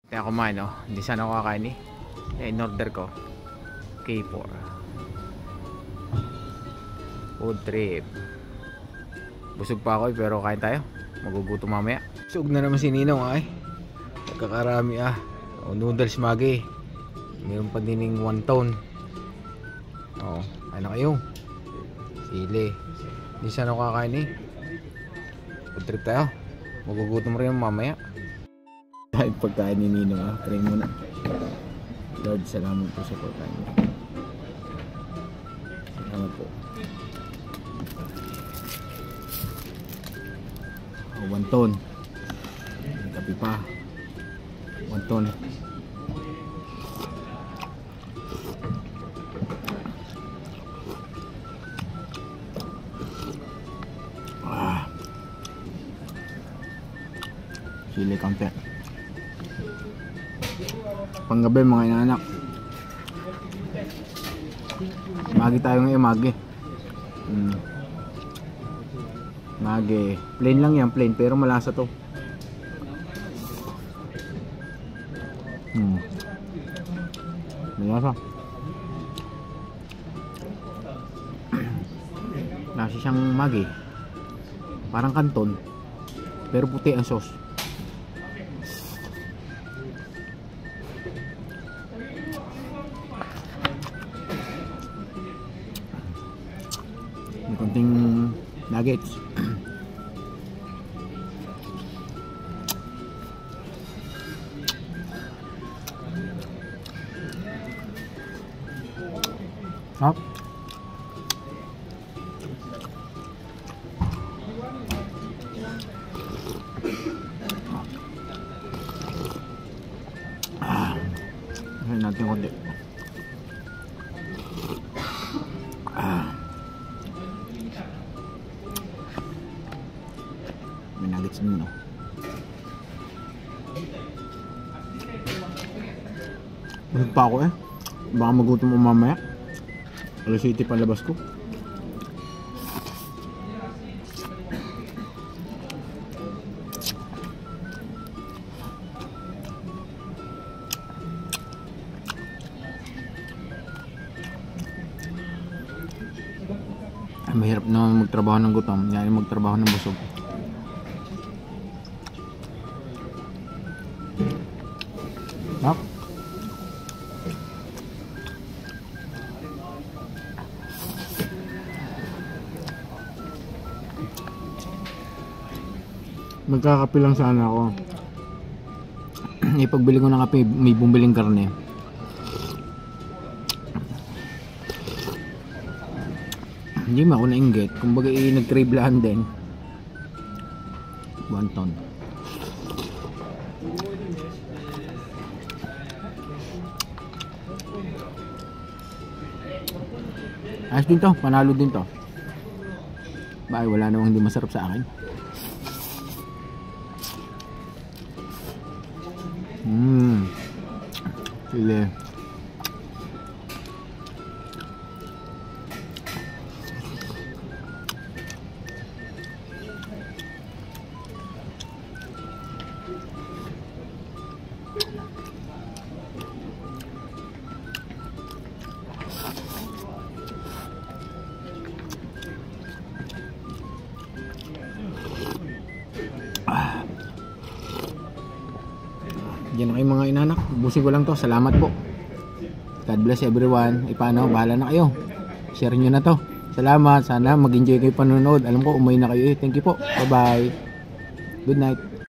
Kaya kumain, no? Hindi sana ako kakain eh. In-order ko K4 food trip. Busog pa ako pero kain tayo. Magugutom mamaya. Busog na naman si Ninong ay. Nagkakarami noodles magi. Mayroon pa dining wonton. Ano kayo? Sili. Hindi sana ako kakain eh. Food trip tayo. Magugutom rin mamaya. Kahit pagkain ni Ninong try muna. Lord, salamat po sa pagkain niyo. Salamat po. Wonton. Kape pa. Wonton. Sili kampe. Panggabi mga inaanak. Magi tayo ngayon, magi. Magi. Plain lang yan, plain. Pero malasa to. Malasa. Lasa siyang magi. Parang kanton. Pero puti ang sauce. May konting nuggets. Hop. Ngayon natin konti. May nuggets din, no? Busog pa ako eh. Baka magutom mo mamaya. Alas 7 palabas ko. Mahirap na magtrabaho ng gutom. Yan yung magtrabaho ng busog. Hop. Magkakape lang sana ako. Ipagbili ko ng kape, may bumiling karne. Hindi mo ako nainggit. Kumbaga nag-crave lang din. Wonton. Ayos din to. Panalo din to. Bakit wala namang hindi masarap sa akin. Sili. Yan na kayo mga inanak. Ubusin ko lang to. Salamat po. God bless everyone. Paano? Bahala na kayo. Share nyo na to. Salamat. Sana mag-enjoy kayo panonood. Alam ko umay na kayo. Thank you po. Bye bye. Good night.